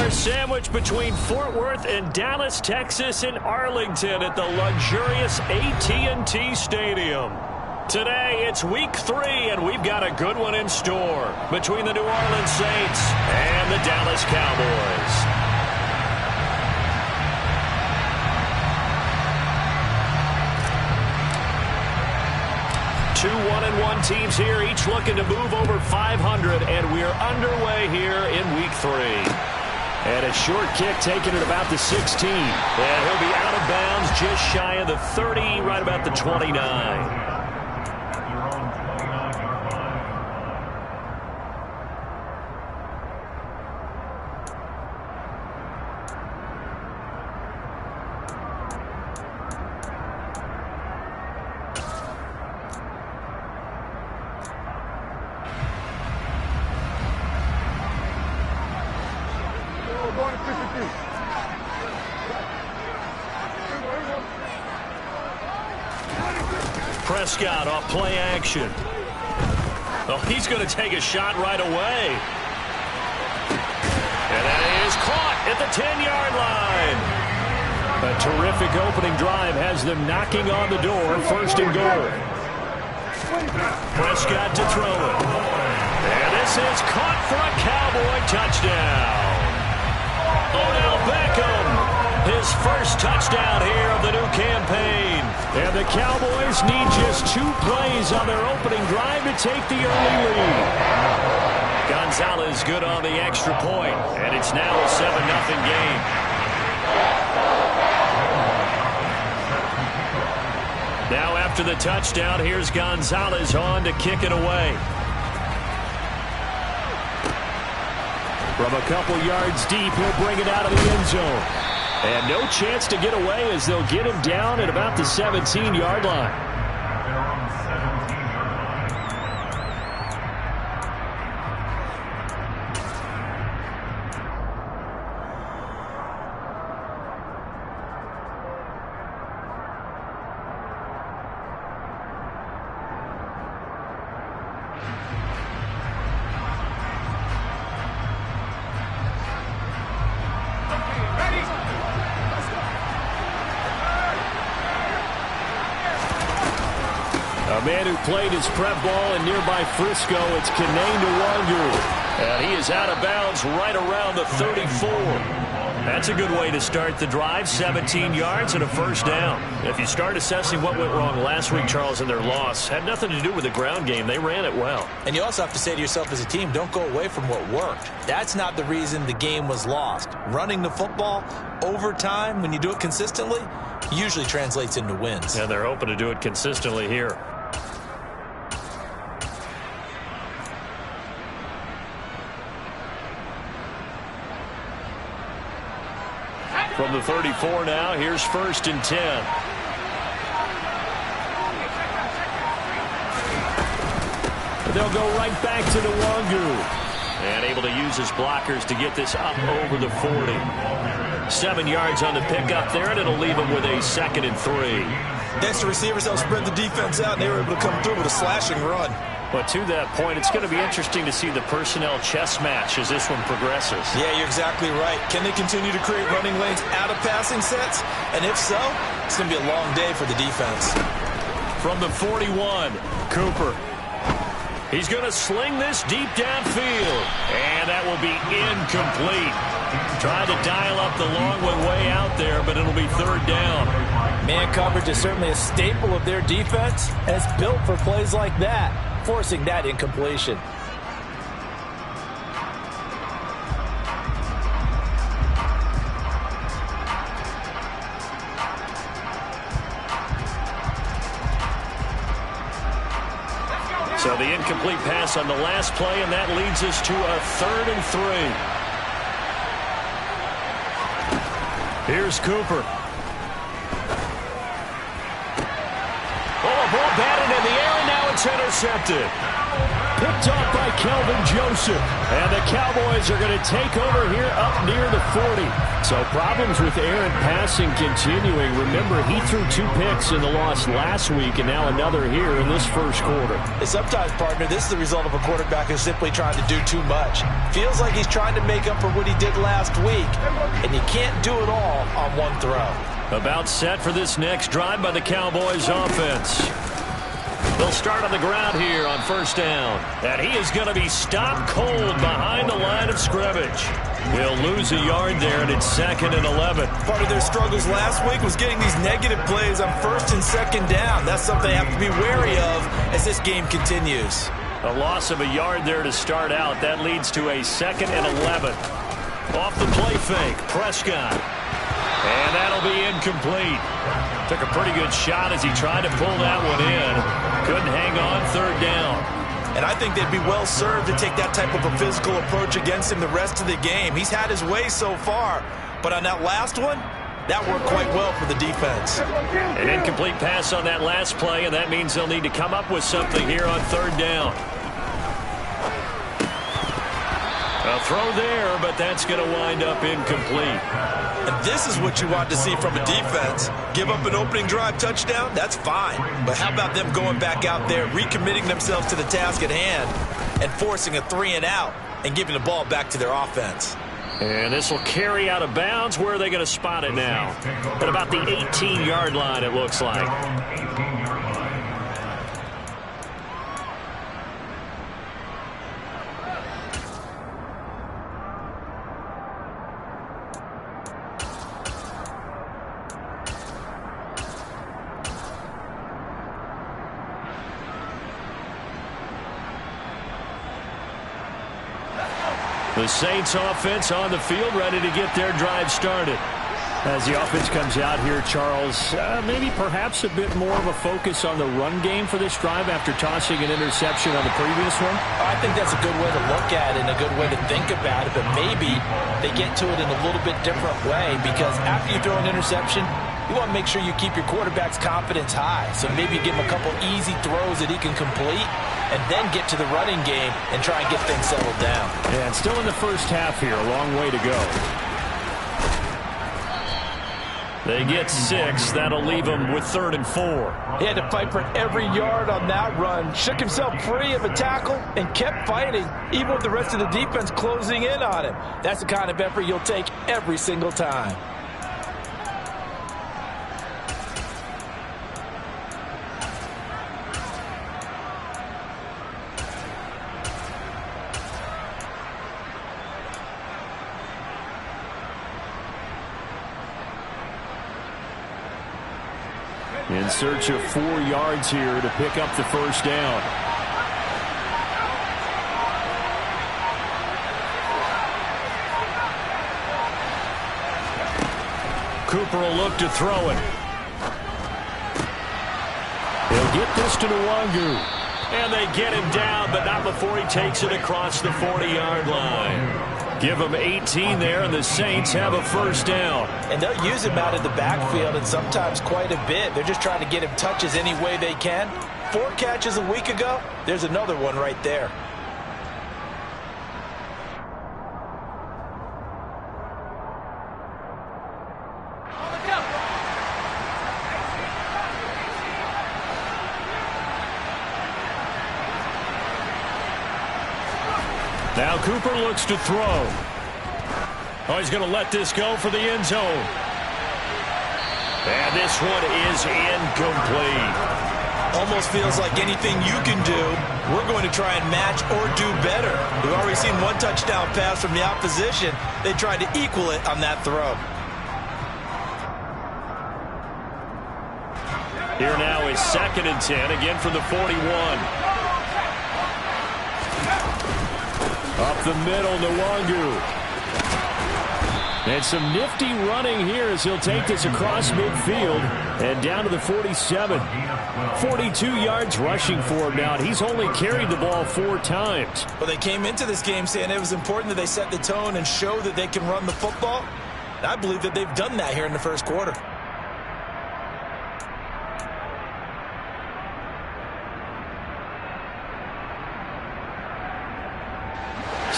They're sandwiched between Fort Worth and Dallas, Texas, and Arlington at the luxurious AT&T Stadium. Today, it's week 3, and we've got a good one in store between the New Orleans Saints and the Dallas Cowboys. Two 1-1 teams here, each looking to move over 500, and we're underway here in week 3. And a short kick taken at about the 16. And he'll be out of bounds just shy of the 30, right about the 29. Prescott off play action. Oh, he's going to take a shot right away. And that is caught at the 10-yard line. A terrific opening drive has them knocking on the door, 1st and goal. Prescott to throw it. And this is caught for a Cowboy touchdown. Odell Beckham, his first touchdown here of the new campaign. And the Cowboys need just 2 plays on their opening drive to take the early lead. Gonzalez good on the extra point, and it's now a 7-0 game. Now after the touchdown, here's Gonzalez on to kick it away. From a couple yards deep, he'll bring it out of the end zone. And no chance to get away as they'll get him down at about the 17-yard line. A man who played his prep ball in nearby Frisco, it's Kenane Nwangu. And he is out of bounds right around the 34. That's a good way to start the drive, 17 yards and a 1st down. If you start assessing what went wrong last week, Charles, in their loss, had nothing to do with the ground game. They ran it well. And you also have to say to yourself as a team, don't go away from what worked. That's not the reason the game was lost. Running the football over time, when you do it consistently, usually translates into wins. And they're hoping to do it consistently here. From the 34 now, here's 1st and 10. They'll go right back to Nwangu. And able to use his blockers to get this up over the 40. 7 yards on the pickup there, and it'll leave him with a 2nd and 3. Next, the receivers helped spread the defense out, and they were able to come through with a slashing run. But to that point, it's going to be interesting to see the personnel chess match as this one progresses. Yeah, you're exactly right. Can they continue to create running lanes out of passing sets? And if so, it's going to be a long day for the defense. From the 41, Cooper. He's going to sling this deep downfield. And that will be incomplete. Trying to dial up the long one way out there, but it'll be 3rd down. Man coverage is certainly a staple of their defense, and it's built for plays like that, forcing that incompletion. So the incomplete pass on the last play, and that leads us to a 3rd and 3. Here's Cooper. Oh, a ball batted in the air, and now it's intercepted. picked off by Kelvin Joseph. And the Cowboys are going to take over here up near the 40. So problems with errant passing continuing. Remember, he threw 2 picks in the loss last week and now another here in this first quarter. And sometimes, partner, this is the result of a quarterback who's simply trying to do too much. Feels like he's trying to make up for what he did last week, and you can't do it all on one throw. About set for this next drive by the Cowboys offense. They'll start on the ground here on first down. And he is going to be stopped cold behind the line of scrimmage. He'll lose a yard there, and it's 2nd and 11. Part of their struggles last week was getting these negative plays on first and second down. That's something they have to be wary of as this game continues. A loss of a yard there to start out. That leads to a 2nd and 11. Off the play fake, Prescott. And that'll be incomplete. Took a pretty good shot as he tried to pull that one in. Couldn't hang on 3rd down. And I think they'd be well served to take that type of a physical approach against him the rest of the game. He's had his way so far, but on that last one, that worked quite well for the defense. An incomplete pass on that last play, and that means they'll need to come up with something here on 3rd down. A throw there, but that's going to wind up incomplete. And this is what you want to see from a defense. Give up an opening drive touchdown, that's fine. But how about them going back out there, recommitting themselves to the task at hand, and forcing a 3-and-out, and giving the ball back to their offense. And this will carry out of bounds. Where are they going to spot it now? At about the 18-yard line, it looks like. The Saints offense on the field, ready to get their drive started. As the offense comes out here, Charles, maybe perhaps a bit more of a focus on the run game for this drive after tossing an interception on the previous one? I think that's a good way to look at it and a good way to think about it, but maybe they get to it in a little bit different way, because after you throw an interception, you want to make sure you keep your quarterback's confidence high. So maybe give him a couple easy throws that he can complete, and then get to the running game and try and get things settled down. And still in the first half here, a long way to go. They get 6. That'll leave them with 3rd and 4. He had to fight for every yard on that run. Shook himself free of a tackle and kept fighting, even with the rest of the defense closing in on him. That's the kind of effort you'll take every single time. In search of 4 yards here to pick up the first down. Cooper will look to throw it. He'll get this to Nwangu. And they get him down, but not before he takes it across the 40-yard line. Give them 18 there, and the Saints have a first down. And they'll use him out of the backfield, and sometimes quite a bit. They're just trying to get him touches any way they can. 4 catches a week ago, there's another one right there. Now Cooper looks to throw. Oh, he's going to let this go for the end zone. And this one is incomplete. Almost feels like anything you can do, we're going to try and match or do better. We've already seen 1 touchdown pass from the opposition. They tried to equal it on that throw. Here now is 2nd and 10, again from the 41. Up the middle, Nwangu. And some nifty running here as he'll take this across midfield and down to the 47. 42 yards rushing for him now. And he's only carried the ball 4 times. Well, they came into this game saying it was important that they set the tone and show that they can run the football. And I believe that they've done that here in the first quarter.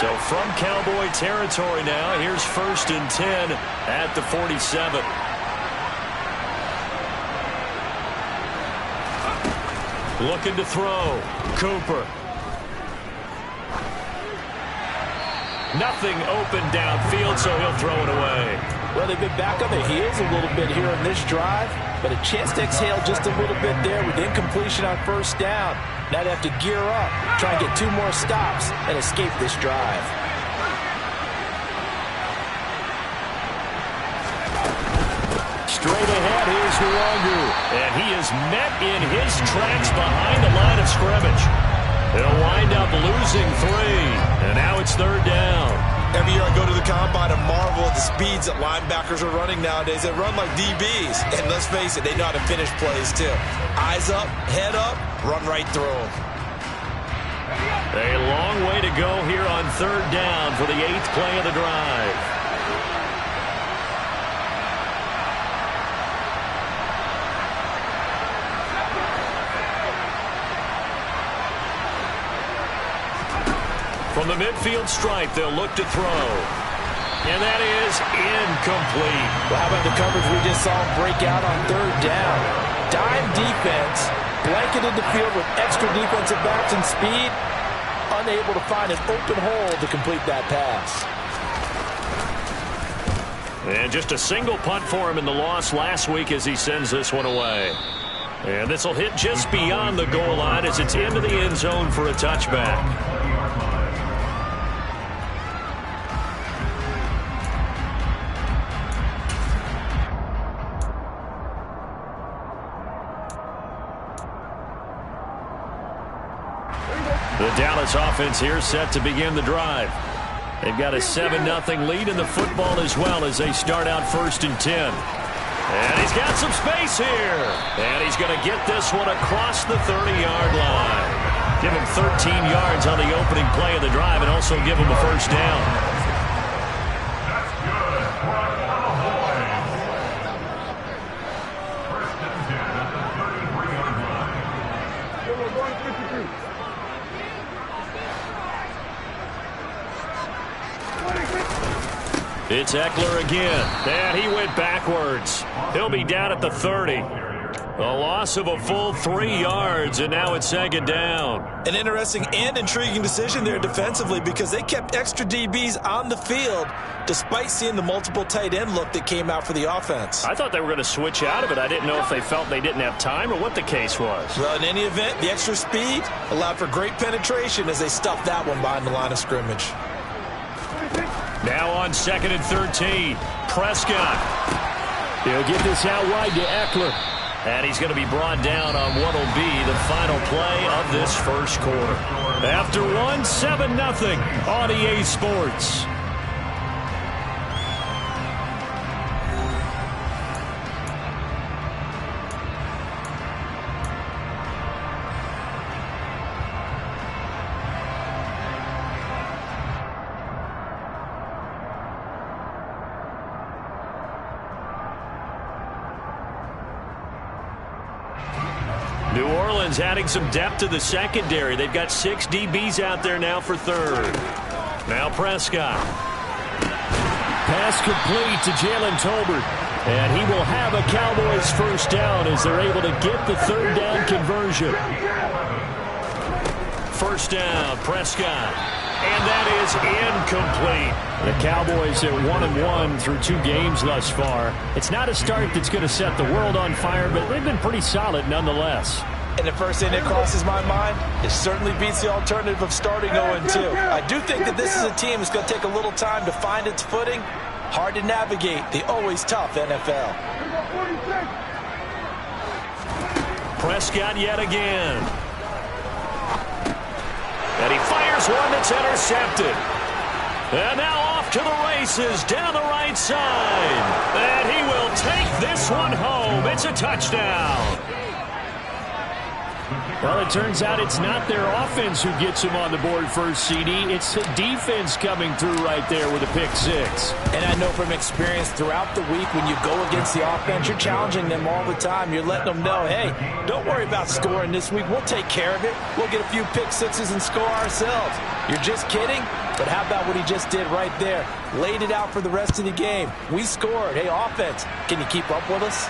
So from Cowboy territory now, here's 1st and 10 at the 47. Looking to throw. Cooper. Nothing open downfield, so he'll throw it away. Well, they've been back on their heels a little bit here on this drive, but a chance to exhale just a little bit there with incompletion on 1st down. Now they have to gear up, try and get 2 more stops, and escape this drive. Straight ahead, here's Nwangu. And he is met in his tracks behind the line of scrimmage. He'll wind up losing 3. And now it's 3rd down. Every year I go to the combine and marvel at the speeds that linebackers are running nowadays. They run like DBs. And let's face it, they know how to finish plays too. Eyes up, head up, run right through them. A long way to go here on 3rd down for the 8th play of the drive. From the midfield stripe, they'll look to throw. And that is incomplete. Well, how about the coverage we just saw break out on 3rd down? Dime defense, blanketed the field with extra defensive backs and speed, unable to find an open hole to complete that pass. And just a single punt for him in the loss last week as he sends this one away. And this will hit just beyond the goal line as it's into the end zone for a touchback. The Dallas offense here set to begin the drive. They've got a 7-0 lead in the football as well as they start out 1st and 10. And he's got some space here. And he's going to get this one across the 30-yard line. Give him 13 yards on the opening play of the drive and also give him a 1st down. It's Eckler again, and he went backwards. He'll be down at the 30. A loss of a full 3 yards, and now it's 2nd down. An interesting and intriguing decision there defensively because they kept extra DBs on the field despite seeing the multiple tight end look that came out for the offense. I thought they were going to switch out of it. I didn't know if they felt they didn't have time or what the case was. Well, in any event, the extra speed allowed for great penetration as they stuffed that one behind the line of scrimmage. Now on 2nd and 13, Prescott. He'll get this out wide to Eckler. And he's going to be brought down on what will be the final play of this 1st quarter. After one, 7-0 on EA Sports. New Orleans adding some depth to the secondary. They've got 6 DBs out there now for 3rd. Now Prescott. Pass complete to Jalen Tolbert. And he will have a Cowboys 1st down as they're able to get the 3rd down conversion. 1st down, Prescott. And that is incomplete. The Cowboys at 1-1 through 2 games thus far. It's not a start that's going to set the world on fire, but they've been pretty solid nonetheless. And the first thing that crosses my mind, it certainly beats the alternative of starting 0-2. I do think that this is a team that's going to take a little time to find its footing. Hard to navigate the always tough NFL. Prescott yet again. And he fires one that's intercepted. And now off to the races down the right side. And he will take this one home. It's a touchdown. Well, it turns out it's not their offense who gets them on the board first, CD. It's the defense coming through right there with a pick six. And I know from experience throughout the week when you go against the offense, you're challenging them all the time. You're letting them know, hey, don't worry about scoring this week. We'll take care of it. We'll get a few pick sixes and score ourselves. You're just kidding? But how about what he just did right there? Laid it out for the rest of the game. We scored. Hey, offense, can you keep up with us?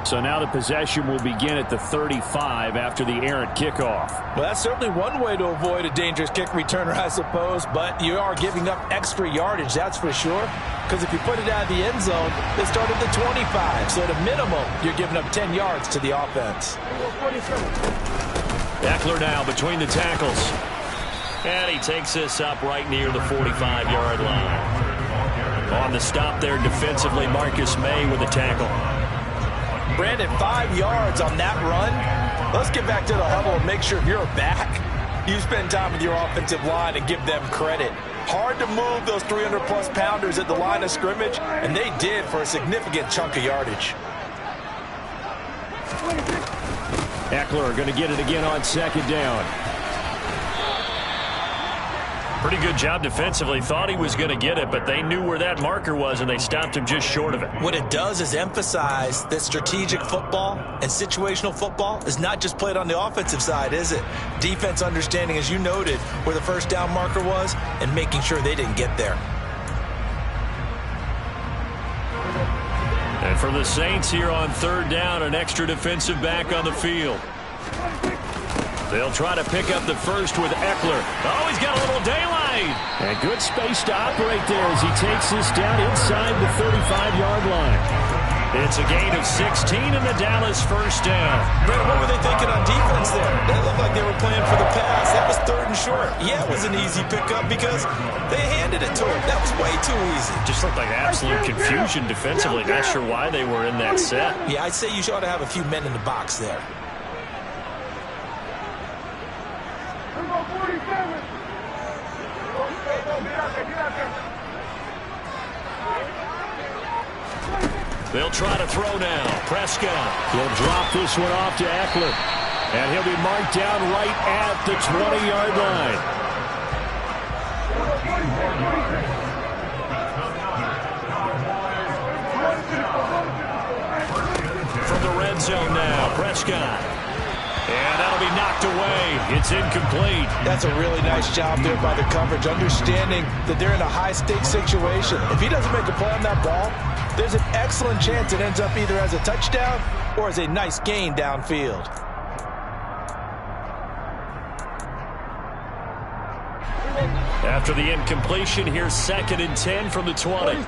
So now the possession will begin at the 35 after the errant kickoff. Well, that's certainly one way to avoid a dangerous kick returner, I suppose, but you are giving up extra yardage, that's for sure. Because if you put it out of the end zone, they start at the 25. So at a minimum, you're giving up 10 yards to the offense. Eckler now between the tackles. And he takes this up right near the 45-yard line. On the stop there defensively, Marcus May with a tackle. Brandon, 5 yards on that run. Let's get back to the huddle and make sure you're back. You spend time with your offensive line and give them credit. Hard to move those 300-plus pounders at the line of scrimmage, and they did for a significant chunk of yardage. Eckler going to get it again on second down. Pretty good job defensively. Thought he was going to get it, but they knew where that marker was, and they stopped him just short of it. What it does is emphasize that strategic football and situational football is not just played on the offensive side, is it? Defense understanding, as you noted, where the first down marker was and making sure they didn't get there. And for the Saints here on third down, an extra defensive back on the field. They'll try to pick up the first with Eckler. Oh, he's got a little daylight. And good space to operate there as he takes this down inside the 35-yard line. It's a gain of 16 and the Dallas first down. Brandon, what were they thinking on defense there? That looked like they were playing for the pass. That was third and short. Yeah, it was an easy pickup because they handed it to him. That was way too easy. Just looked like absolute confusion defensively. Not sure why they were in that set. Yeah, I'd say you ought to have a few men in the box there. They'll try to throw now. Prescott. He'll drop this one off to Eckler. And he'll be marked down right at the 20-yard line. From the red zone now, Prescott. And that'll be knocked away. It's incomplete. That's a really nice job there by the coverage, understanding that they're in a high-stakes situation. If he doesn't make a play on that ball, there's an excellent chance it ends up either as a touchdown or as a nice gain downfield. After the incompletion, here's 2nd and 10 from the 20.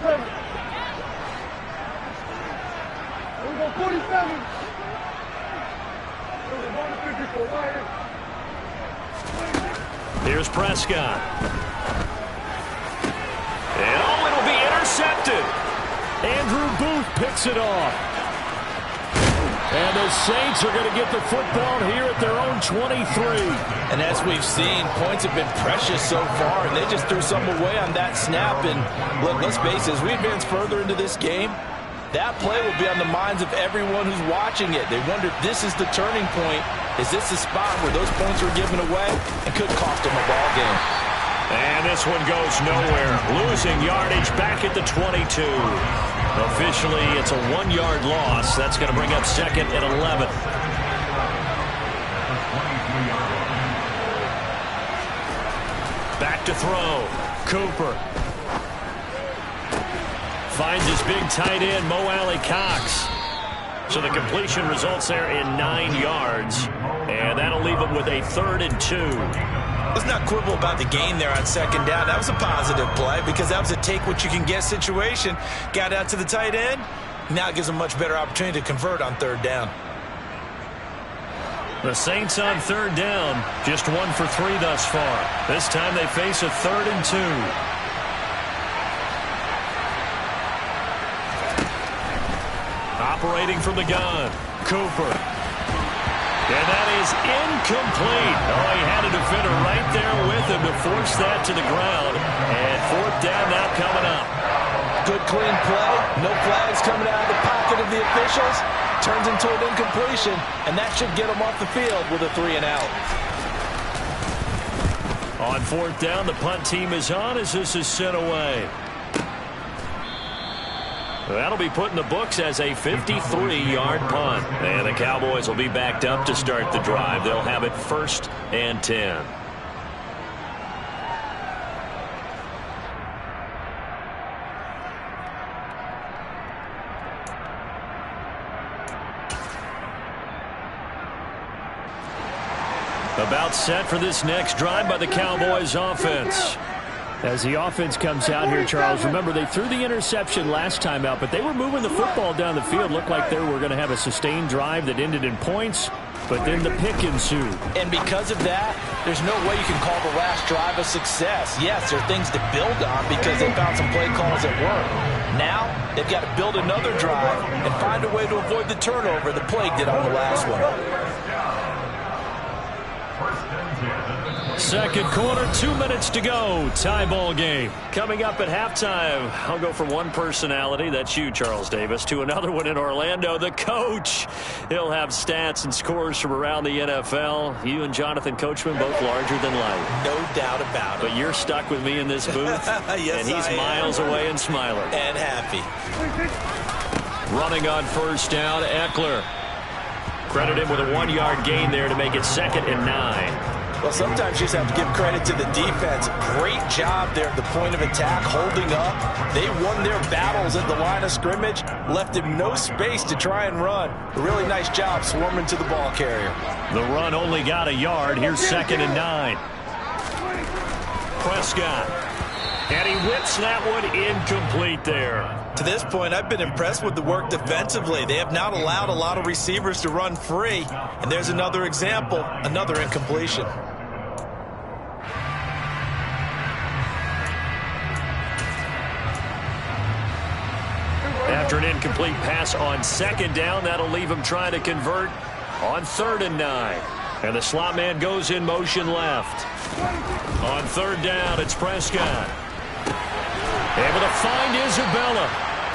Here's Prescott. And oh, it'll be intercepted. Andrew Booth picks it off. And the Saints are going to get the football here at their own 23. And as we've seen, points have been precious so far, and they just threw some away on that snap. And look, let's face it, as we advance further into this game, that play will be on the minds of everyone who's watching it. They wonder if this is the turning point. Is this the spot where those points were given away and could cost them a ball game? And this one goes nowhere. Losing yardage back at the 22. Officially, it's a 1-yard loss. That's going to bring up 2nd and 11. Back to throw. Cooper. Finds his big tight end, Mo Alley-Cox. So the completion results there in 9 yards. And that'll leave him with a 3rd and 2. Let's not quibble about the gain there on 2nd down. That was a positive play because that was a take-what-you-can-get situation. Got out to the tight end. Now it gives them a much better opportunity to convert on 3rd down. The Saints on 3rd down. Just 1 for 3 thus far. This time they face a 3rd and 2. Operating from the gun, Cooper. And that is incomplete. Oh, he had a defender right there with him to force that to the ground. And 4th down now coming up. good, clean play. No flags coming out of the pocket of the officials. Turns into an incompletion, and that should get them off the field with a 3 and out. On 4th down, the punt team is on as this is sent away. That'll be put in the books as a 53-yard punt. And the Cowboys will be backed up to start the drive. They'll have it 1st and 10. About set for this next drive by the Cowboys offense. As the offense comes out here, Charles, remember they threw the interception last time out, but they were moving the football down the field. Looked like they were going to have a sustained drive that ended in points, but then the pick ensued. And because of that, there's no way you can call the last drive a success. Yes, there are things to build on because they found some play calls that work. Now, they've got to build another drive and find a way to avoid the turnover the plague did on the last one. Second quarter, 2 minutes to go. Tie ball game. Coming up at halftime, I'll go from one personality, that's you, Charles Davis, to another one in Orlando, the coach. He'll have stats and scores from around the NFL. You and Jonathan Coachman both larger than life. No doubt about it. But you're stuck with me in this booth. Yes, and he's miles away and smiling. And happy. Running on 1st down, Eckler. Credit him with a 1-yard gain there to make it 2nd and 9. Well, sometimes you just have to give credit to the defense. Great job there at the point of attack, holding up. They won their battles at the line of scrimmage, left him no space to try and run. A really nice job swarming to the ball carrier. The run only got a yard. Here's 2nd and 9. Prescott. And he whips that one incomplete there. To this point, I've been impressed with the work defensively. They have not allowed a lot of receivers to run free. And there's another example, another incompletion. After an incomplete pass on 2nd down, that'll leave him trying to convert on 3rd and 9. And the slot man goes in motion left. On 3rd down, it's Prescott. Able to find Isabella.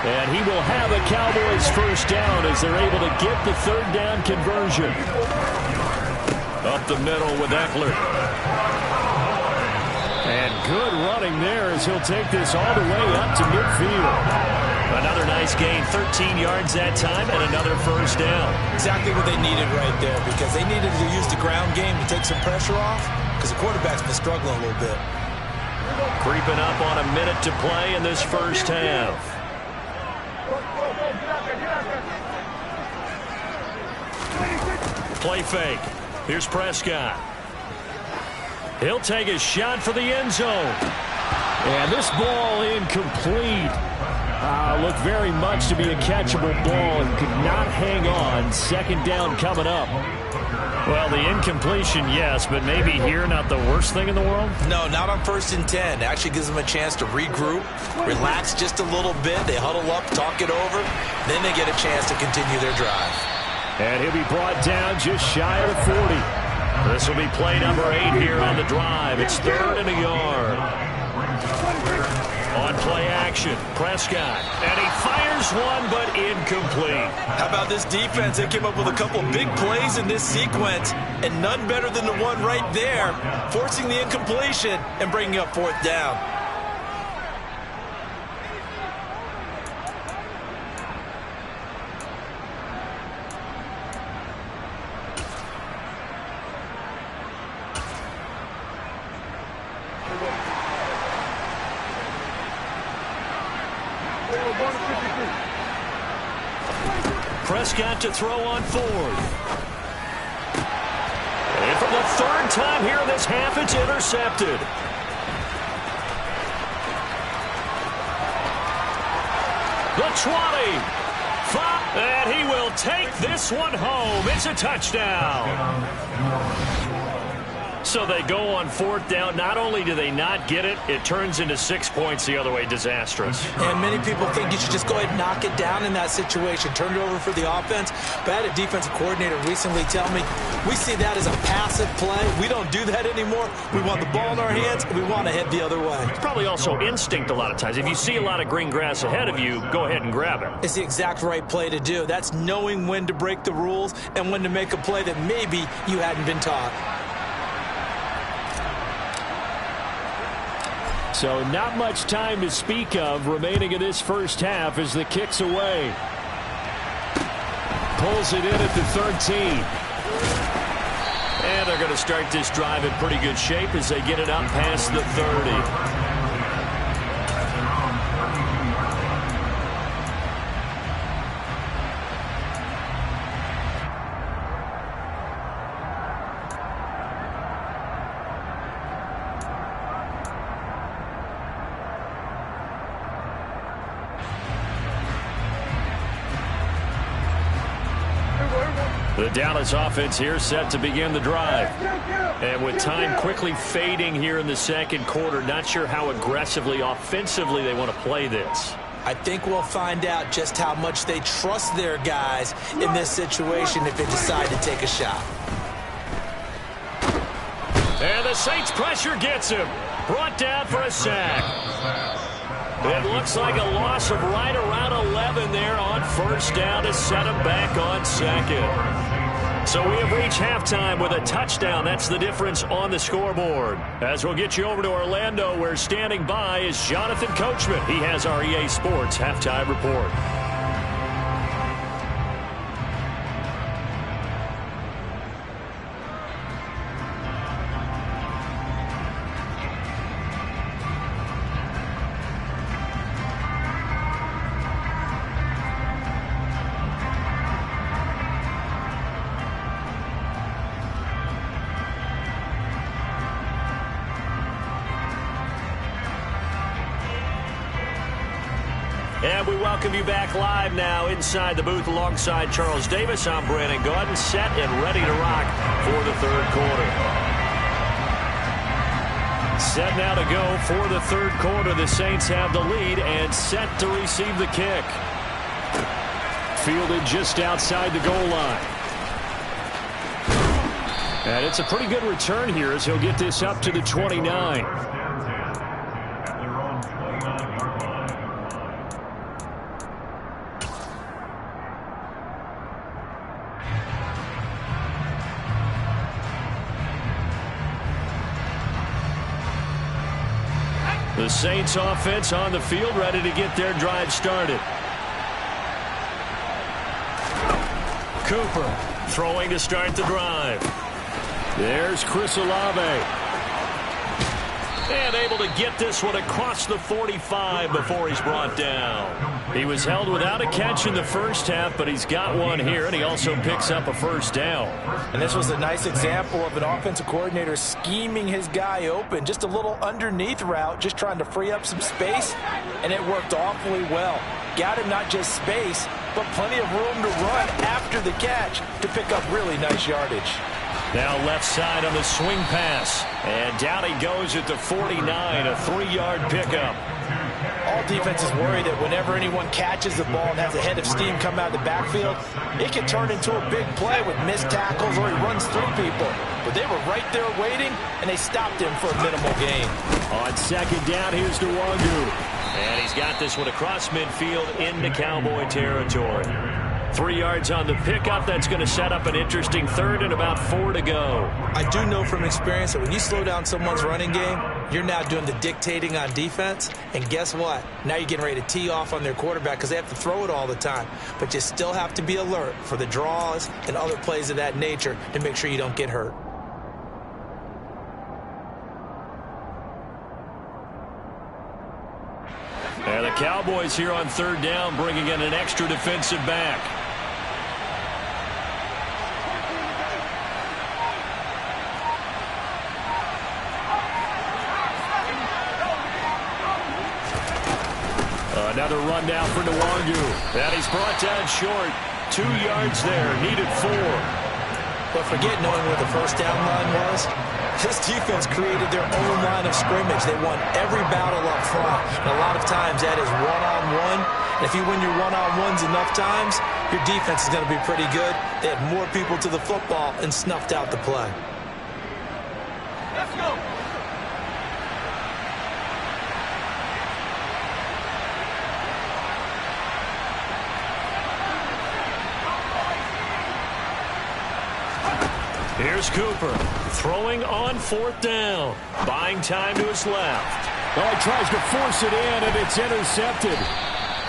And he will have a Cowboys 1st down as they're able to get the 3rd down conversion. Up the middle with Eckler. And good running there as he'll take this all the way up to midfield. Another nice gain, 13 yards that time, and another 1st down. Exactly what they needed right there, because they needed to use the ground game to take some pressure off, because the quarterback's been struggling a little bit. Creeping up on a minute to play in this 1st half. Play fake. Here's Prescott. He'll take a shot for the end zone. And this ball incomplete. Looked very much to be a catchable ball and could not hang on. 2nd down coming up. Well, the incompletion, yes, but maybe here not the worst thing in the world? No, not on 1st and 10. It actually gives them a chance to regroup, relax just a little bit. They huddle up, talk it over. Then they get a chance to continue their drive. And he'll be brought down just shy of 40. This will be play number 8 here on the drive. It's 3rd and a yard. On play action, Prescott. And he fires one, but incomplete. How about this defense? They came up with a couple big plays in this sequence, and none better than the one right there, forcing the incompletion and bringing up 4th down. Prescott to throw on 4th. And for the 3rd time here in this half, it's intercepted. The 20. And he will take this one home. It's a touchdown. So they go on fourth down. Not only do they not get it, it turns into 6 points the other way. Disastrous. And many people think you should just go ahead and knock it down in that situation. Turn it over for the offense. But I had a defensive coordinator recently tell me, we see that as a passive play. We don't do that anymore. We want the ball in our hands, and we want to head the other way. It's probably also instinct a lot of times. If you see a lot of green grass ahead of you, go ahead and grab it. It's the exact right play to do. That's knowing when to break the rules and when to make a play that maybe you hadn't been taught. So not much time to speak of remaining in this first half as the kick's away. Pulls it in at the 13. And they're going to start this drive in pretty good shape as they get it up past the 30. The Dallas offense here set to begin the drive. And with time quickly fading here in the second quarter, not sure how aggressively, offensively they want to play this. I think we'll find out just how much they trust their guys in this situation if they decide to take a shot. And the Saints pressure gets him. Brought down for a sack. It looks like a loss of right around 11 there on first down to set him back on second. So we have reached halftime with a touchdown. That's the difference on the scoreboard. As we'll get you over to Orlando, where standing by is Jonathan Coachman. He has our EA Sports halftime report. And we welcome you back live now inside the booth alongside Charles Davis. I'm Brandon Gaudin, set and ready to rock for the third quarter. Set now to go for the third quarter. The Saints have the lead and set to receive the kick. Fielded just outside the goal line. And it's a pretty good return here as he'll get this up to the 29. The Saints offense on the field, ready to get their drive started. Cooper throwing to start the drive. There's Chris Olave. And able to get this one across the 45 before he's brought down. He was held without a catch in the first half, but he's got one here, and he also picks up a first down. And this was a nice example of an offensive coordinator scheming his guy open. Just a little underneath route, just trying to free up some space, and it worked awfully well. Got him not just space, but plenty of room to run after the catch to pick up really nice yardage. Now left side on the swing pass. And down he goes at the 49, a 3-yard pickup. All defenses worry that whenever anyone catches the ball and has a head of steam come out of the backfield, it can turn into a big play with missed tackles or he runs through people. But they were right there waiting, and they stopped him for a minimal gain. On second down, here's Nwangu. And he's got this one across midfield into Cowboy territory. 3 yards on the pickup. That's going to set up an interesting third and about 4 to go. I do know from experience that when you slow down someone's running game, you're now doing the dictating on defense. And guess what? Now you're getting ready to tee off on their quarterback because they have to throw it all the time. But you still have to be alert for the draws and other plays of that nature to make sure you don't get hurt. And the Cowboys here on third down bringing in an extra defensive back. Another run now for Nwangu. And he's brought down short. 2 yards there. Needed 4. But forget knowing where the first down line was. This defense created their own line of scrimmage. They won every battle up front. And a lot of times that is one-on-one. And if you win your one-on-ones enough times, your defense is going to be pretty good. They had more people to the football and snuffed out the play. Let's go. Here's Cooper throwing on 4th down. Buying time to his left. Oh, he tries to force it in, and it's intercepted.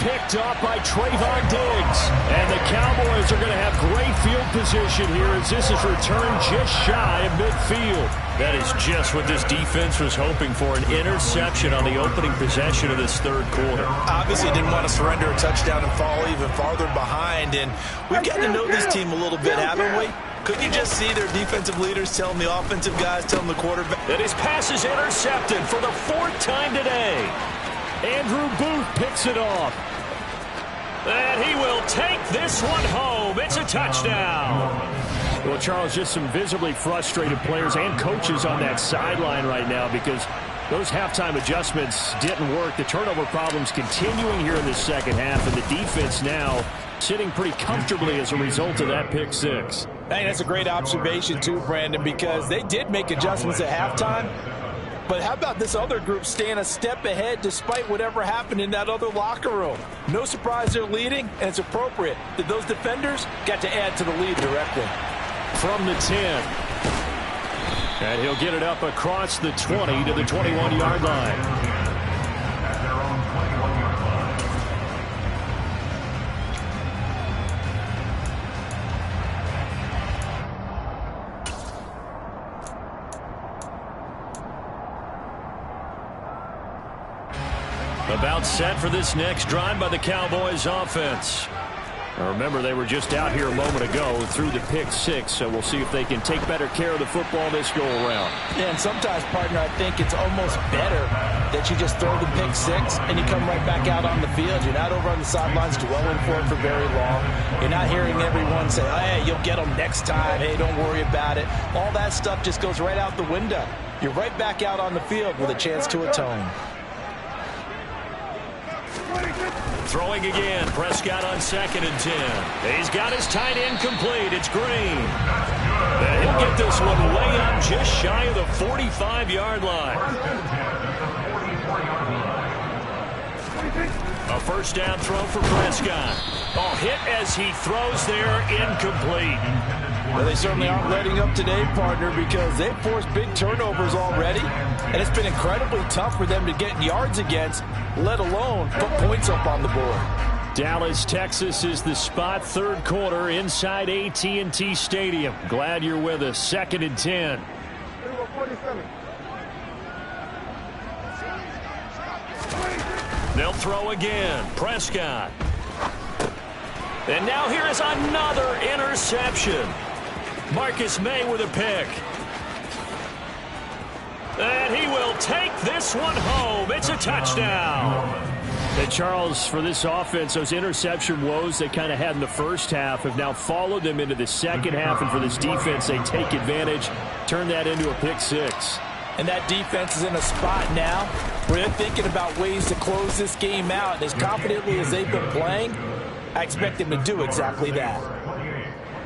Picked up by Trayvon Diggs. And the Cowboys are going to have great field position here as this is returned just shy of midfield. That is just what this defense was hoping for, an interception on the opening possession of this 3rd quarter. Obviously didn't want to surrender a touchdown and fall even farther behind. And we've gotten to know this team a little bit, haven't we? Couldn't you just see their defensive leaders telling the offensive guys, telling the quarterback? And his pass is intercepted for the 4th time today. Andrew Booth picks it off. And he will take this one home. It's a touchdown. Well, Charles, just some visibly frustrated players and coaches on that sideline right now because those halftime adjustments didn't work. The turnover problems continuing here in the second half, and the defense now sitting pretty comfortably as a result of that pick six. I think that's a great observation too, Brandon, because they did make adjustments at halftime. But how about this other group staying a step ahead despite whatever happened in that other locker room? No surprise they're leading, and it's appropriate that those defenders got to add to the lead directly. From the 10. And he'll get it up across the 20 to the 21-yard line. About set for this next drive by the Cowboys offense. Now remember, they were just out here a moment ago through the pick six, so we'll see if they can take better care of the football this go-around. Yeah, and sometimes, partner, I think it's almost better that you just throw the pick six and you come right back out on the field. You're not over on the sidelines dwelling for it for very long. You're not hearing everyone say, hey, you'll get them next time. Hey, don't worry about it. All that stuff just goes right out the window. You're right back out on the field with a chance to atone. Throwing again. Prescott on 2nd and 10. He's got his tight end complete. It's Green. And he'll get this one way up just shy of the 45-yard line. A first down throw for Prescott. Oh, hit as he throws there, incomplete. Well, they certainly aren't letting up today, partner, because they've forced big turnovers already, and it's been incredibly tough for them to get yards against, let alone put points up on the board. Dallas, Texas is the spot, 3rd quarter inside AT&T Stadium. Glad you're with us. 2nd and 10. They'll throw again. Prescott. And now here is another interception. Marcus May with a pick. And he will take this one home. It's a touchdown. And Charles, for this offense, those interception woes they kind of had in the first half have now followed them into the second half. And for this defense, they take advantage, turn that into a pick six. And that defense is in a spot now where they're thinking about ways to close this game out. And as confidently as they've been playing, I expect them to do exactly that.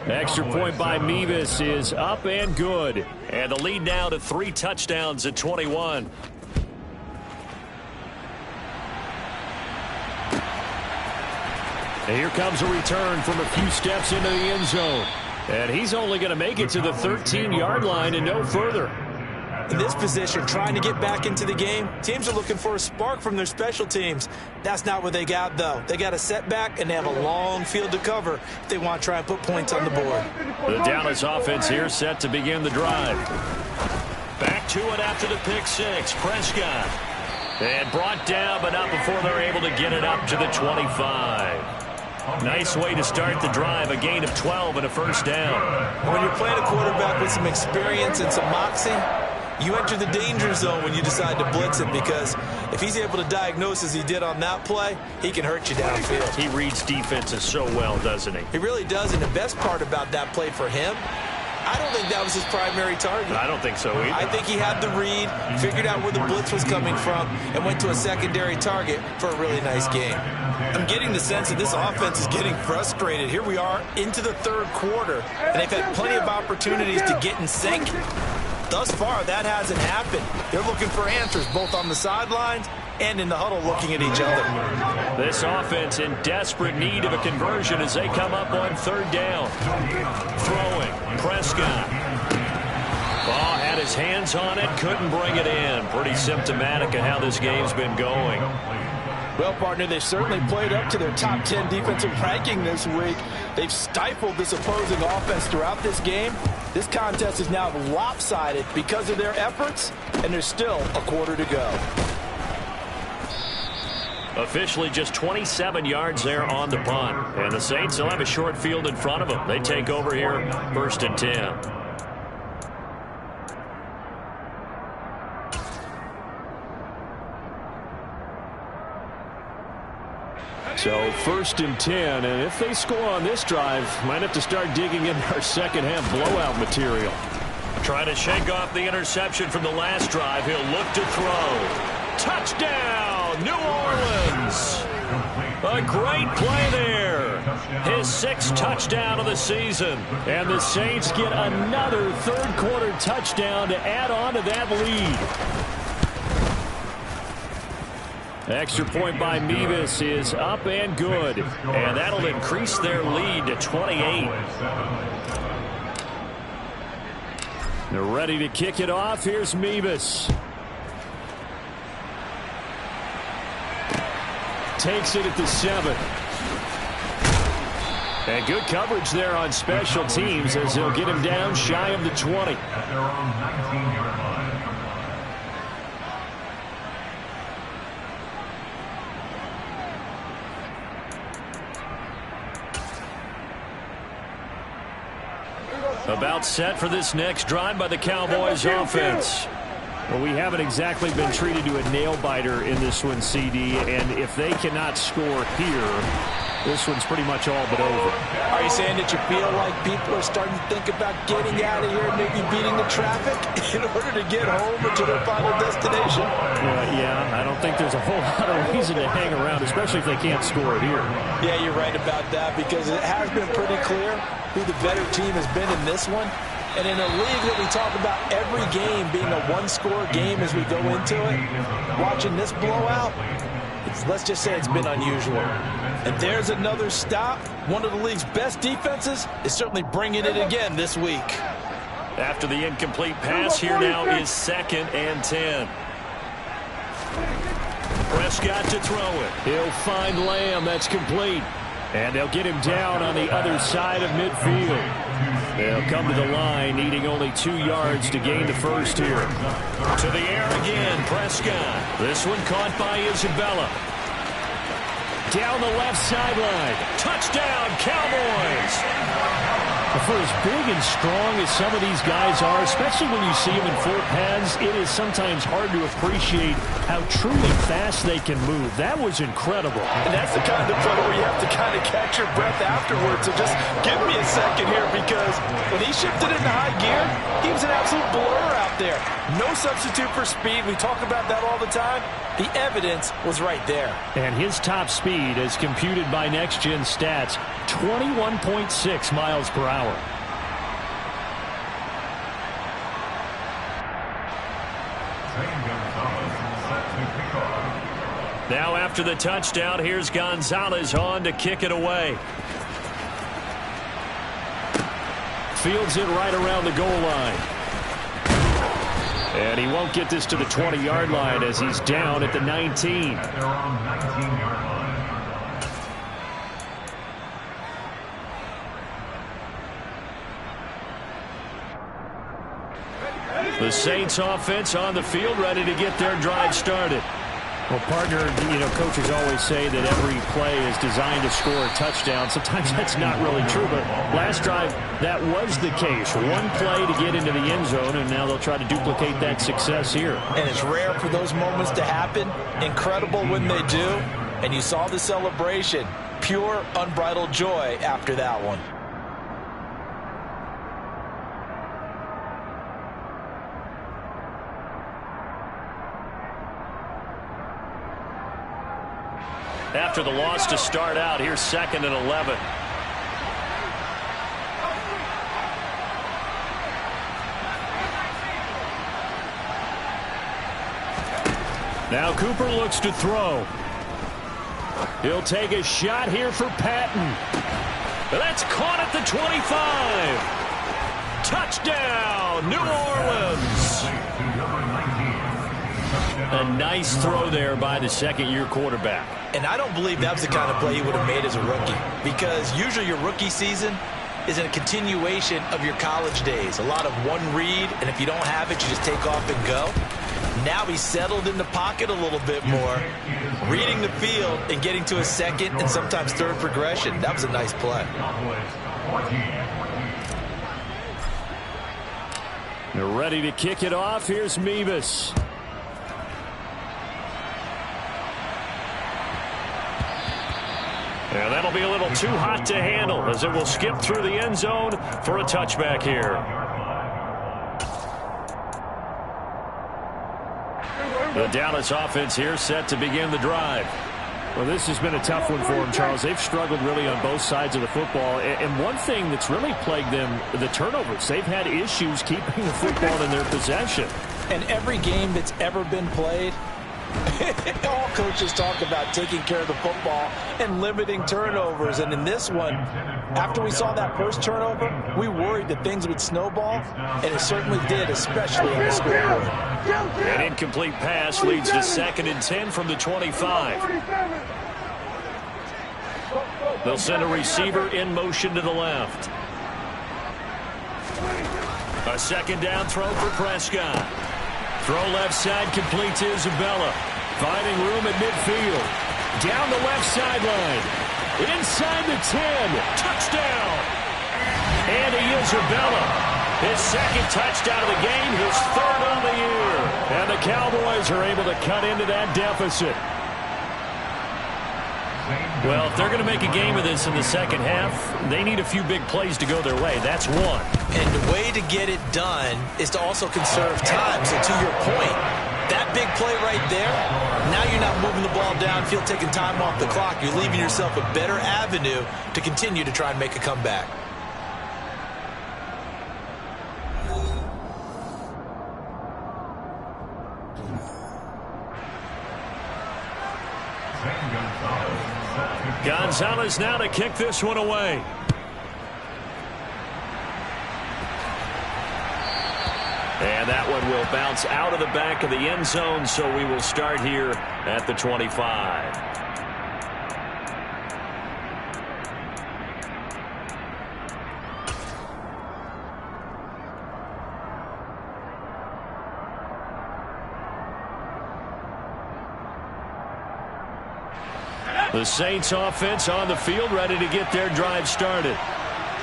Extra point by Mevis is up and good. And the lead now to 3 touchdowns at 21. And here comes a return from a few steps into the end zone. And he's only going to make it to the 13-yard line and no further. In this position, trying to get back into the game, teams are looking for a spark from their special teams. That's not what they got, though. They got a setback, and they have a long field to cover if they want to try and put points on the board. The Dallas offense here set to begin the drive. Back to it after the pick six. Prescott. And brought down, but not before they're able to get it up to the 25. Nice way to start the drive. A gain of 12 and a first down. When you're playing a quarterback with some experience and some moxie, you enter the danger zone when you decide to blitz him, because if he's able to diagnose as he did on that play, he can hurt you downfield. He reads defenses so well, doesn't he? He really does, and the best part about that play for him, I don't think that was his primary target. I don't think so either. I think he had the read, figured out where the blitz was coming from, and went to a secondary target for a really nice game. I'm getting the sense that this offense is getting frustrated. Here we are into the third quarter, and they've had plenty of opportunities to get in sync. Thus far, that hasn't happened. They're looking for answers both on the sidelines and in the huddle looking at each other. This offense in desperate need of a conversion as they come up on third down. Throwing, Prescott. Ball had his hands on it, couldn't bring it in. Pretty symptomatic of how this game's been going. Well, partner, they certainly played up to their top 10 defensive ranking this week. They've stifled this opposing offense throughout this game. This contest is now lopsided because of their efforts, and there's still a quarter to go. Officially just 27 yards there on the punt. And the Saints will have a short field in front of them. They take over here, 1st and 10. So 1st and 10, and if they score on this drive, might have to start digging in our second half blowout material. Trying to shake off the interception from the last drive. He'll look to throw. Touchdown, New Orleans. A great play there. His 6th touchdown of the season. And the Saints get another third quarter touchdown to add on to that lead. Extra point by Mevis is up and good. And that'll increase their lead to 28. They're ready to kick it off. Here's Mevis. Takes it at the 7. And good coverage there on special teams as they'll get him down shy of the 20. About set for this next drive by the Cowboys offense. Well, we haven't exactly been treated to a nail-biter in this one, CD, and if they cannot score here, this one's pretty much all but over. Are you saying that you feel like people are starting to think about getting out of here, maybe beating the traffic in order to get home or to their final destination? Yeah, I don't think there's a whole lot of reason to hang around, especially if they can't score here. Yeah, you're right about that because it has been pretty clear who the better team has been in this one. And in a league that we talk about every game being a one-score game as we go into it, watching this blowout, let's just say it's been unusual. And there's another stop. One of the league's best defenses is certainly bringing it again this week. After the incomplete pass, here now is 2nd and 10. Prescott to throw it. He'll find Lamb. That's complete. And they'll get him down on the other side of midfield. They'll come to the line, needing only 2 yards to gain the first here. To the air again, Prescott. This one caught by Isabella. Down the left sideline. Touchdown, Cowboys. For as big and strong as some of these guys are, especially when you see them in full pads, it is sometimes hard to appreciate how truly fast they can move. That was incredible. And that's the kind of play where you have to kind of catch your breath afterwards. So just give me a second here because when he shifted into high gear, he was an absolute blur out there. No substitute for speed. We talk about that all the time. The evidence was right there. And his top speed, as computed by Next Gen Stats, 21.6 miles per hour. Now after the touchdown, here's Gonzalez on to kick it away. Fields it right around the goal line. And he won't get this to the 20-yard line as he's down at the 19. The Saints offense on the field, ready to get their drive started. Well, partner, coaches always say that every play is designed to score a touchdown. Sometimes that's not really true, but last drive, that was the case. One play to get into the end zone, and now they'll try to duplicate that success here. And it's rare for those moments to happen. Incredible when they do. And you saw the celebration. Pure, unbridled joy after that one. after the loss to start out. Here's 2nd and 11. Now Cooper looks to throw. He'll take a shot here for Patton. That's caught at the 25. Touchdown, New Orleans. A nice throw there by the second-year quarterback. And I don't believe that was the kind of play he would have made as a rookie, because usually your rookie season is a continuation of your college days. A lot of one read, and if you don't have it, you just take off and go. Now he's settled in the pocket a little bit more, reading the field and getting to a second and sometimes third progression. That was a nice play. They're ready to kick it off. Here's Mevis. And that'll be a little too hot to handle as it will skip through the end zone for a touchback here. The Dallas offense here set to begin the drive. Well, this has been a tough one for them, Charles. They've struggled really on both sides of the football. And one thing that's really plagued them, the turnovers. They've had issues keeping the football in their possession. And every game that's ever been played, all coaches talk about taking care of the football and limiting turnovers. And in this one, after we saw that first turnover, we worried that things would snowball, and it certainly did, especially on the scoreboard. An incomplete pass leads to 2nd and 10 from the 25. They'll send a receiver in motion to the left. A 2nd down throw for Prescott. Throw left side complete to Isabella. Finding room at midfield. Down the left sideline. Inside the 10. Touchdown. Andy Isabella. His 2nd touchdown of the game. His 3rd on the year. And the Cowboys are able to cut into that deficit. Well, if they're going to make a game of this in the second half, they need a few big plays to go their way. That's one. And the way to get it done is to also conserve time. So to your point, that big play right there, now you're not moving the ball downfield, taking time off the clock. You're leaving yourself a better avenue to continue to try and make a comeback. Gonzalez now to kick this one away. And that one will bounce out of the back of the end zone, so we will start here at the 25. The Saints offense on the field, ready to get their drive started.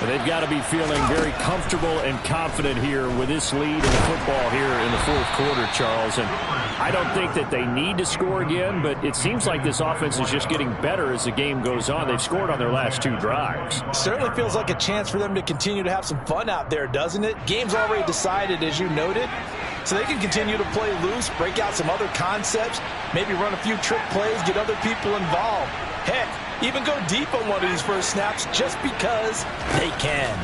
And they've got to be feeling very comfortable and confident here with this lead in the football here in the 4th quarter, Charles. And I don't think that they need to score again, but it seems like this offense is just getting better as the game goes on. They've scored on their last 2 drives. Certainly feels like a chance for them to continue to have some fun out there, doesn't it? Game's already decided, as you noted. So they can continue to play loose, break out some other concepts, maybe run a few trick plays, get other people involved. Heck, even go deep on one of these first snaps just because they can.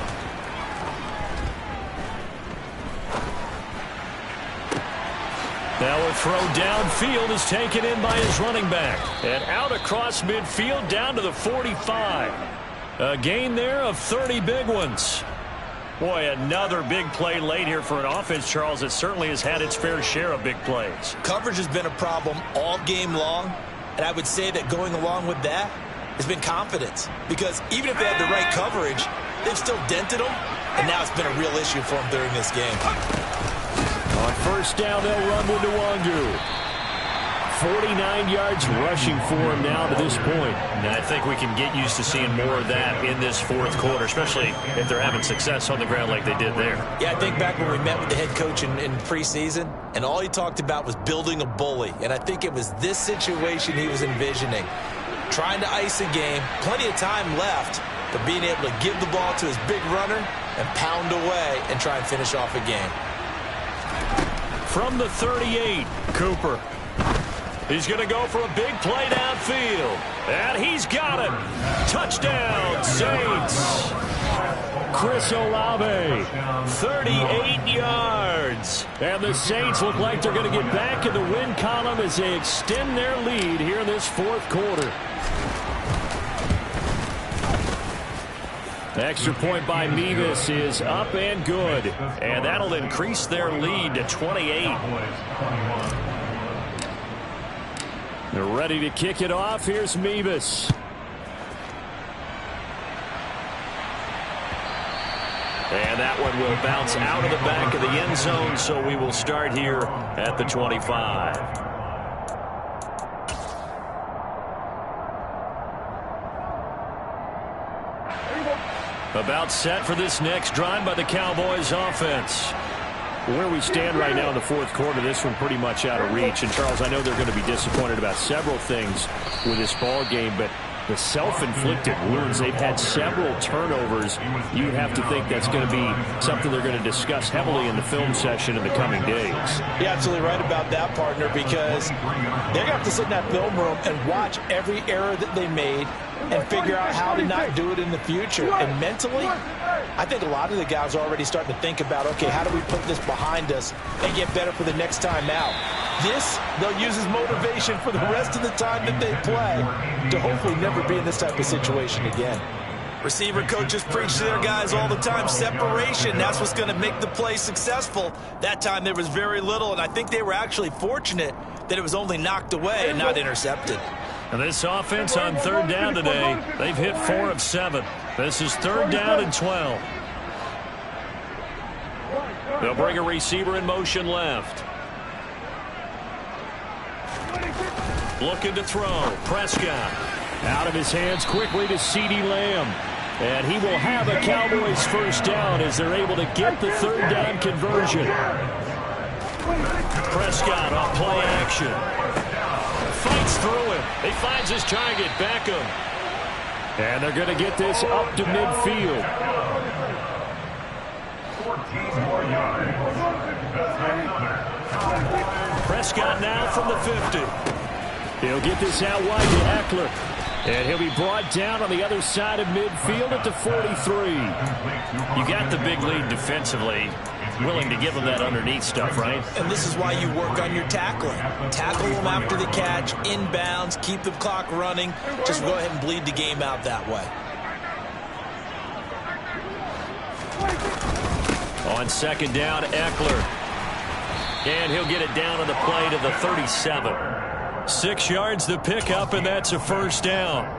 Now a throw downfield is taken in by his running back. And out across midfield down to the 45. A gain there of 30 big ones. Boy, another big play late here for an offense, Charles, that certainly has had its fair share of big plays. Coverage has been a problem all game long, and I would say that going along with that has been confidence. Because even if they had the right coverage, they've still dented them, and now it's been a real issue for them during this game. On first down, they'll run with Nwangu. 49 yards rushing for him now to this point. And I think we can get used to seeing more of that in this 4th quarter, especially if they're having success on the ground like they did there. Yeah, I think back when we met with the head coach in preseason, and all he talked about was building a bully. And I think it was this situation he was envisioning. Trying to ice a game, plenty of time left, but being able to give the ball to his big runner and pound away and try and finish off a game. From the 38, Cooper. He's going to go for a big play downfield. Touchdown, Saints. Chris Olave, 38 yards. and the Saints look like they're going to get back in the win column as they extend their lead here in this fourth quarter. Extra point by Mevis is up and good, and that'll increase their lead to 28. They're ready to kick it off. Here's Mevis. And that one will bounce out of the back of the end zone, so we will start here at the 25. About set for this next drive by the Cowboys offense. Where we stand right now in the fourth quarter, this one pretty much out of reach. And, Charles, I know they're going to be disappointed about several things with this ball game, but the self-inflicted wounds, they've had several turnovers. You have to think that's going to be something they're going to discuss heavily in the film session in the coming days. You're absolutely right about that, partner, because they're going to have to sit in that film room and watch every error that they made and figure out how to not do it in the future. And mentally, I think a lot of the guys are already starting to think about, okay, how do we put this behind us and get better for the next time out? This, they'll use as motivation for the rest of the time that they play to hopefully never be in this type of situation again. Receiver coaches preach to their guys all the time. Separation, that's what's going to make the play successful. That time there was very little, and I think they were actually fortunate that it was only knocked away and not intercepted. And this offense on third down today, they've hit 4 of 7. This is third down and 12. They'll bring a receiver in motion left. Looking to throw. Prescott. Out of his hands quickly to CeeDee Lamb. And he will have a Cowboys first down as they're able to get the third down conversion. Prescott on play action. Fights through him. He finds his target, Beckham. And they're going to get this up to midfield. 14 more yards. Prescott now from the 50. He'll get this out wide to Eckler. And he'll be brought down on the other side of midfield at the 43. You got the big lead defensively. Willing to give him that underneath stuff, right? And this is why you work on your tackling. Tackle them after the catch, inbounds, keep the clock running. Just go ahead and bleed the game out that way. On second down, Eckler. And he'll get it down on the play to the 37. 6 yards the pickup, and that's a first down.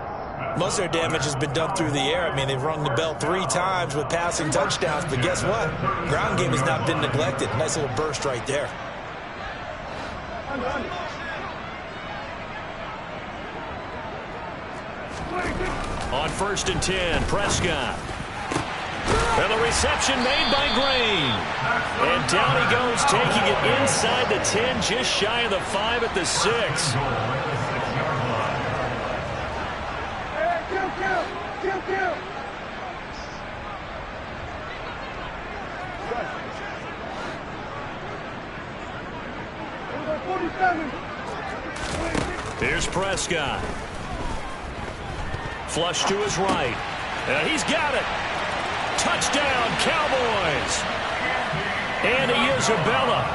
Most of their damage has been done through the air. I mean, they've rung the bell 3 times with passing touchdowns, but guess what? Ground game has not been neglected. Nice little burst right there. On first and 10, Prescott. And the reception made by Green. And down he goes, taking it inside the 10, just shy of the 5 at the 6. Here's Prescott. Flush to his right. He's got it. Touchdown, Cowboys. And Isabella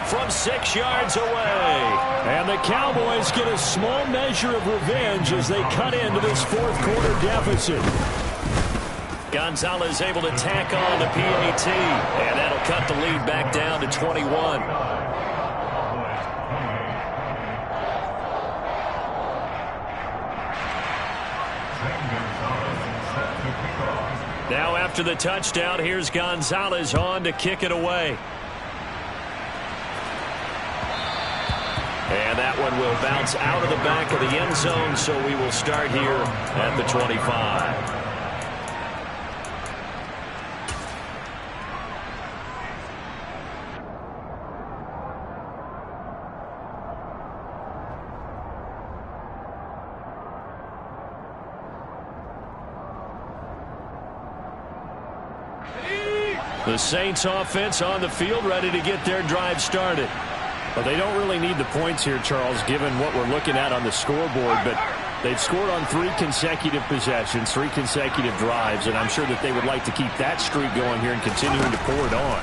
from 6 yards away. And the Cowboys get a small measure of revenge as they cut into this fourth quarter deficit. Gonzalez able to tack on the PAT. And that'll cut the lead back down to 21. Now after the touchdown, here's Gonzalez on to kick it away. And that one will bounce out of the back of the end zone, so we will start here at the 25. The Saints offense on the field, ready to get their drive started. Well, they don't really need the points here, Charles, given what we're looking at on the scoreboard, but They've scored on 3 consecutive possessions, 3 consecutive drives, and I'm sure that they would like to keep that streak going here and continuing to pour it on.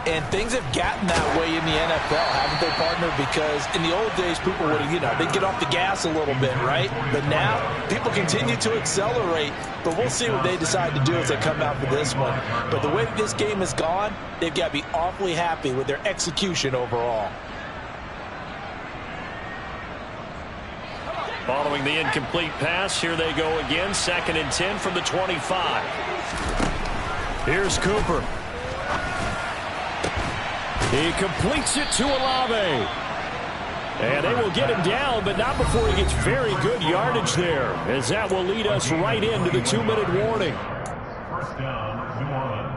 And things have gotten that way in the NFL, haven't they, partner? Because in the old days, people would, they'd get off the gas a little bit, right? But now, people continue to accelerate. But we'll see what they decide to do as they come out for this one. But the way this game has gone, they've got to be awfully happy with their execution overall. Following the incomplete pass, here they go again. 2nd and 10 from the 25. Here's Cooper. He completes it to Olave. And they will get him down, but not before he gets very good yardage there, as that will lead us right into the 2-minute warning. First down, New Orleans.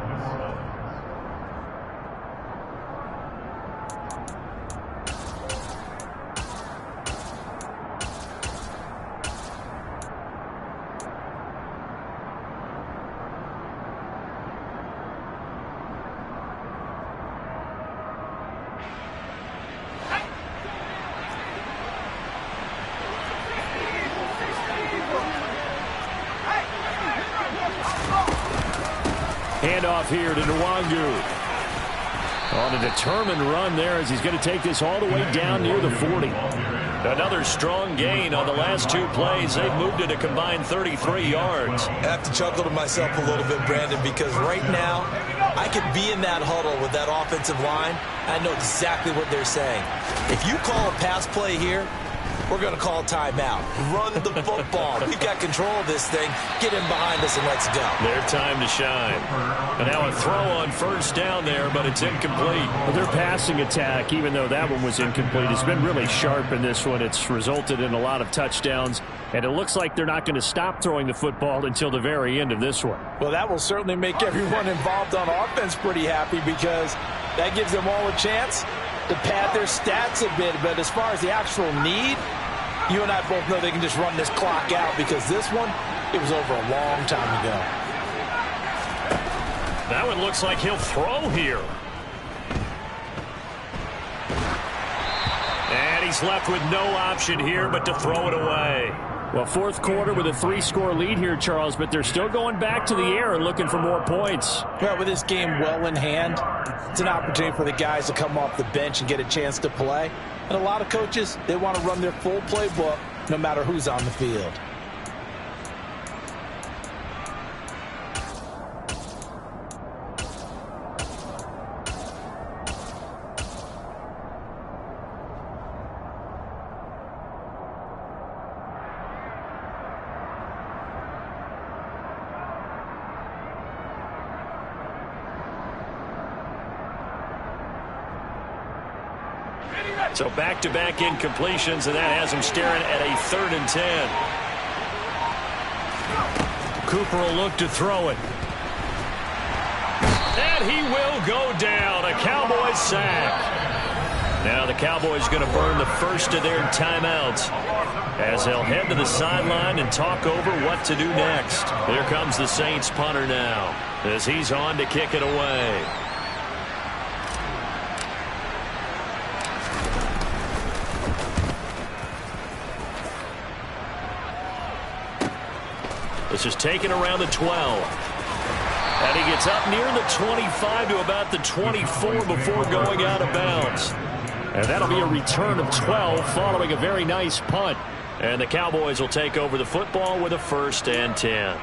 Handoff here to Nwangu. On a determined run there as he's going to take this all the way down near the 40. Another strong gain on the last 2 plays. They've moved it a combined 33 yards. I have to chuckle to myself a little bit, Brandon, because right now I could be in that huddle with that offensive line. I know exactly what they're saying. If you call a pass play here, we're going to call timeout. Run the football. We've got control of this thing. Get him behind us and let's go. Their time to shine. And now a throw on 1st down there, but it's incomplete. Well, their passing attack, even though that one was incomplete, has been really sharp in this one. It's resulted in a lot of touchdowns, and it looks like they're not going to stop throwing the football until the very end of this one. Well, that will certainly make everyone involved on offense pretty happy because that gives them all a chance to pad their stats a bit. But as far as the actual need, you and I both know they can just run this clock out because this one, it was over a long time ago. That one looks like he'll throw here. And he's left with no option here but to throw it away. Well, 4th quarter with a 3-score lead here, Charles, but they're still going back to the air and looking for more points. Well, with this game well in hand, it's an opportunity for the guys to come off the bench and get a chance to play. And a lot of coaches, they want to run their full playbook no matter who's on the field. So back-to-back incompletions, and that has him staring at a 3rd and 10. Cooper will look to throw it. And he will go down. A Cowboys sack. Now the Cowboys going to burn the first of their timeouts as they'll head to the sideline and talk over what to do next. Here comes the Saints punter now as he's on to kick it away. This is taken around the 12. And he gets up near the 25 to about the 24 before going out of bounds. And that'll be a return of 12 following a very nice punt. And the Cowboys will take over the football with a 1st and 10.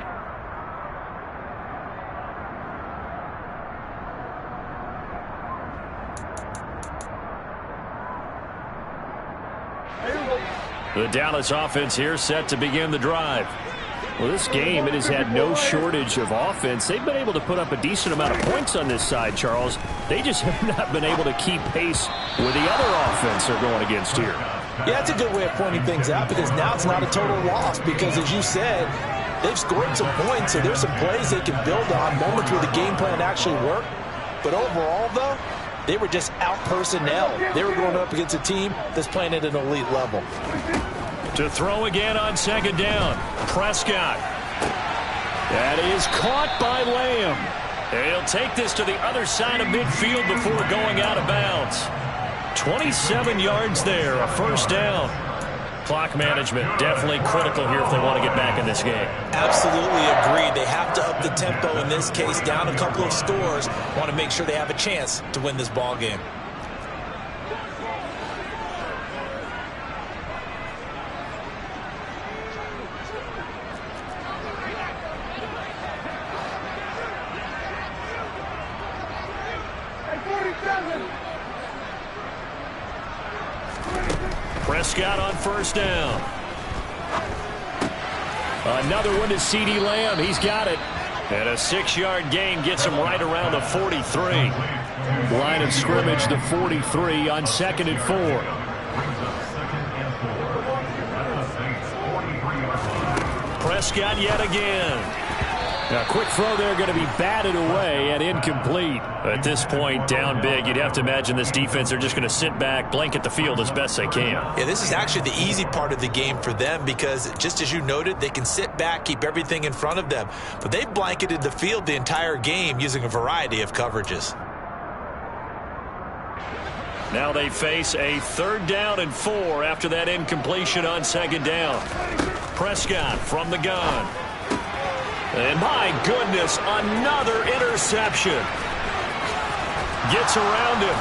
The Dallas offense here set to begin the drive. Well, this game, it has had no shortage of offense. They've been able to put up a decent amount of points on this side, Charles. They just have not been able to keep pace with the other offense they're going against here. Yeah, that's a good way of pointing things out because now it's not a total loss because, as you said, they've scored some points, so there's some plays they can build on, moments where the game plan actually worked. But overall, though, they were just out-personnel. They were going up against a team that's playing at an elite level. To throw again on 2nd down. Prescott. That is caught by Lamb. And he'll take this to the other side of midfield before going out of bounds. 27 yards there, a 1st down. Clock management, definitely critical here if they want to get back in this game. Absolutely agreed. They have to up the tempo in this case, down a couple of scores. Want to make sure they have a chance to win this ball game. Prescott on first down. Another one to CeeDee Lamb. He's got it. And a 6-yard gain gets him right around the 43. Line of scrimmage, the 43 on 2nd and 4. Prescott yet again. A quick throw there, going to be batted away and incomplete. At this point, down big, you'd have to imagine this defense are just going to sit back, blanket the field as best they can. Yeah, this is actually the easy part of the game for them because, just as you noted, they can sit back, keep everything in front of them. But they've blanketed the field the entire game using a variety of coverages. Now they face a 3rd down and 4 after that incompletion on 2nd down. Prescott from the gun. And my goodness, another interception. Gets around him.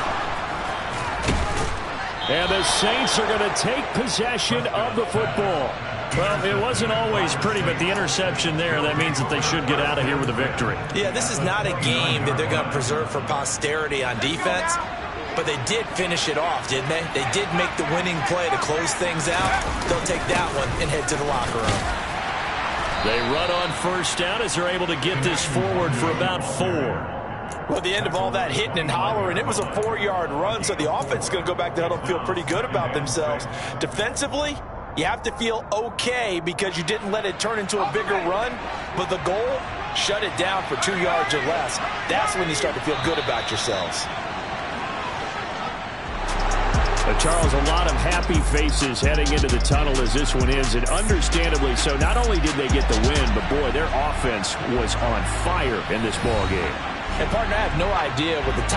And the Saints are going to take possession of the football. Well, it wasn't always pretty, but the interception there, that means that they should get out of here with a victory. Yeah, this is not a game that they're going to preserve for posterity on defense, but they did finish it off, didn't they? They did make the winning play to close things out. They'll take that one and head to the locker room. They run on first down as they're able to get this forward for about 4. Well, at the end of all that hitting and hollering, it was a 4-yard run, so the offense is going to go back to huddle and feel pretty good about themselves. Defensively, you have to feel okay because you didn't let it turn into a bigger run, but the goal, shut it down for 2 yards or less. That's when you start to feel good about yourselves. Charles, a lot of happy faces heading into the tunnel as this one is, and understandably so. Not only did they get the win, but boy, their offense was on fire in this ball game. And partner, I have no idea what the top